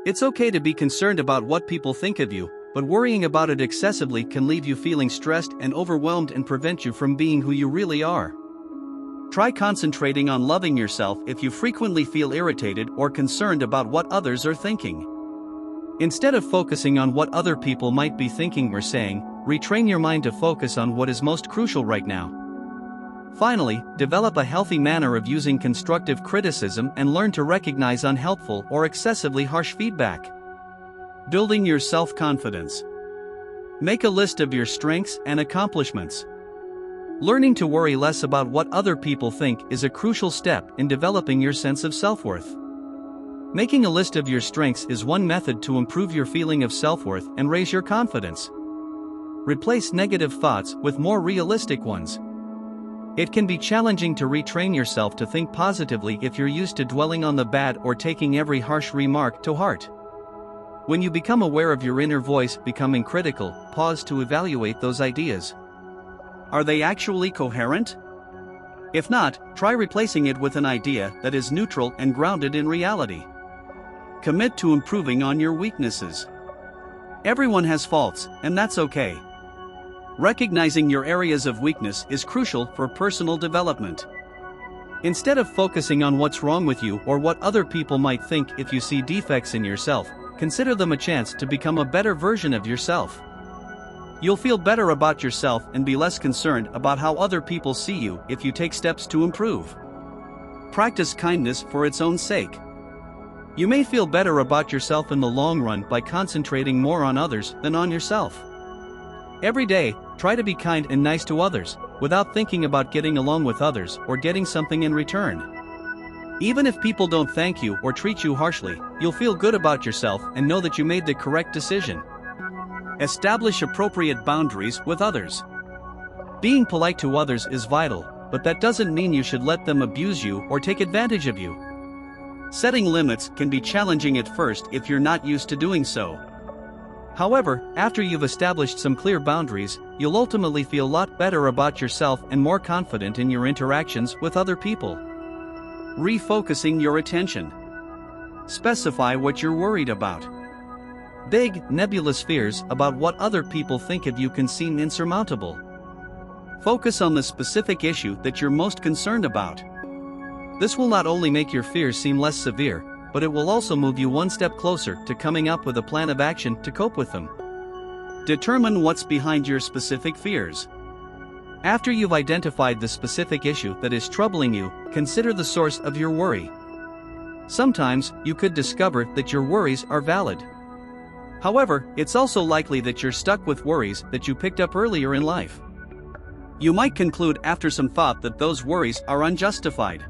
It's okay to be concerned about what people think of you, but worrying about it excessively can leave you feeling stressed and overwhelmed and prevent you from being who you really are. Try concentrating on loving yourself if you frequently feel irritated or concerned about what others are thinking. Instead of focusing on what other people might be thinking or saying, retrain your mind to focus on what is most crucial right now. Finally, develop a healthy manner of using constructive criticism and learn to recognize unhelpful or excessively harsh feedback. Building your self-confidence. Make a list of your strengths and accomplishments. Learning to worry less about what other people think is a crucial step in developing your sense of self-worth. Making a list of your strengths is one method to improve your feeling of self-worth and raise your confidence. Replace negative thoughts with more realistic ones. It can be challenging to retrain yourself to think positively if you're used to dwelling on the bad or taking every harsh remark to heart. When you become aware of your inner voice becoming critical, pause to evaluate those ideas. Are they actually coherent? If not, try replacing it with an idea that is neutral and grounded in reality. Commit to improving on your weaknesses. Everyone has faults, and that's okay. Recognizing your areas of weakness is crucial for personal development. Instead of focusing on what's wrong with you or what other people might think if you see defects in yourself, consider them a chance to become a better version of yourself. You'll feel better about yourself and be less concerned about how other people see you if you take steps to improve. Practice kindness for its own sake. You may feel better about yourself in the long run by concentrating more on others than on yourself. Every day, try to be kind and nice to others, without thinking about getting along with others or getting something in return. Even if people don't thank you or treat you harshly, you'll feel good about yourself and know that you made the correct decision. Establish appropriate boundaries with others. Being polite to others is vital, but that doesn't mean you should let them abuse you or take advantage of you. Setting limits can be challenging at first if you're not used to doing so. However, after you've established some clear boundaries, you'll ultimately feel a lot better about yourself and more confident in your interactions with other people. Refocusing your attention. Specify what you're worried about. Big, nebulous fears about what other people think of you can seem insurmountable. Focus on the specific issue that you're most concerned about. This will not only make your fears seem less severe, but it will also move you one step closer to coming up with a plan of action to cope with them. Determine what's behind your specific fears. After you've identified the specific issue that is troubling you, consider the source of your worry. Sometimes, you could discover that your worries are valid. However, it's also likely that you're stuck with worries that you picked up earlier in life. You might conclude after some thought that those worries are unjustified.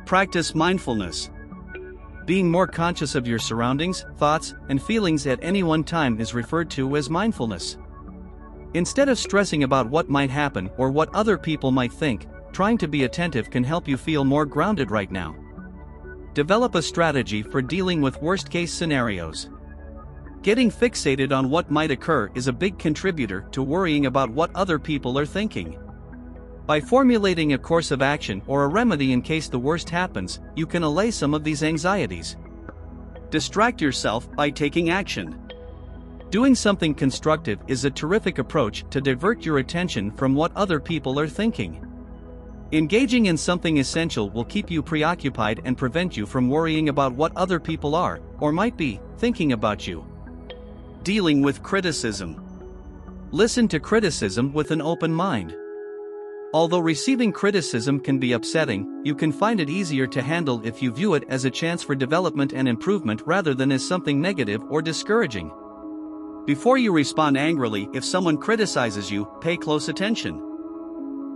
Practice mindfulness. Being more conscious of your surroundings, thoughts, and feelings at any one time is referred to as mindfulness. Instead of stressing about what might happen or what other people might think, trying to be attentive can help you feel more grounded right now. Develop a strategy for dealing with worst-case scenarios. Getting fixated on what might occur is a big contributor to worrying about what other people are thinking. By formulating a course of action or a remedy in case the worst happens, you can allay some of these anxieties. Distract yourself by taking action. Doing something constructive is a terrific approach to divert your attention from what other people are thinking. Engaging in something essential will keep you preoccupied and prevent you from worrying about what other people are, or might be, thinking about you. Dealing with criticism. Listen to criticism with an open mind. Although receiving criticism can be upsetting, you can find it easier to handle if you view it as a chance for development and improvement rather than as something negative or discouraging. Before you respond angrily if someone criticizes you, pay close attention.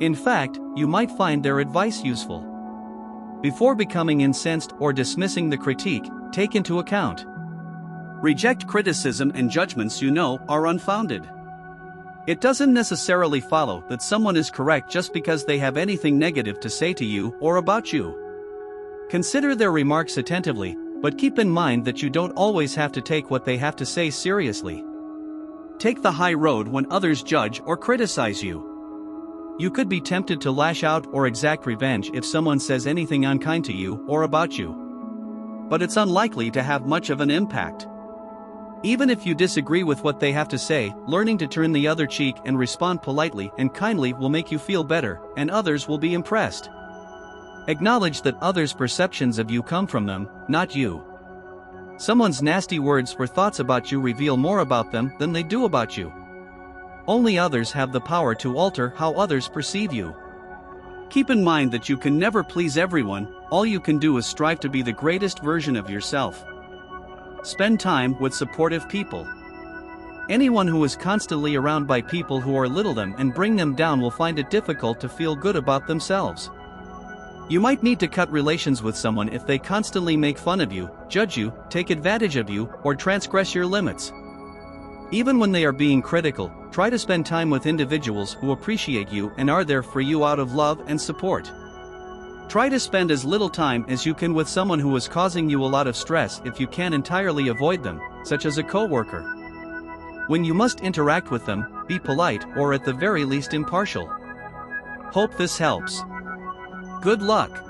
In fact, you might find their advice useful. Before becoming incensed or dismissing the critique, take into account. Reject criticism and judgments you know are unfounded. It doesn't necessarily follow that someone is correct just because they have anything negative to say to you or about you. Consider their remarks attentively, but keep in mind that you don't always have to take what they have to say seriously. Take the high road when others judge or criticize you. You could be tempted to lash out or exact revenge if someone says anything unkind to you or about you. but it's unlikely to have much of an impact. Even if you disagree with what they have to say, learning to turn the other cheek and respond politely and kindly will make you feel better, and others will be impressed. Acknowledge that others' perceptions of you come from them, not you. Someone's nasty words or thoughts about you reveal more about them than they do about you. Only others have the power to alter how others perceive you. Keep in mind that you can never please everyone, all you can do is strive to be the greatest version of yourself. Spend time with supportive people. Anyone who is constantly around by people who belittle them and bring them down will find it difficult to feel good about themselves. You might need to cut relations with someone if they constantly make fun of you, judge you, take advantage of you, or transgress your limits. Even when they are being critical, try to spend time with individuals who appreciate you and are there for you out of love and support. Try to spend as little time as you can with someone who is causing you a lot of stress if you can entirely avoid them, such as a coworker. When you must interact with them, be polite or at the very least impartial. Hope this helps. Good luck.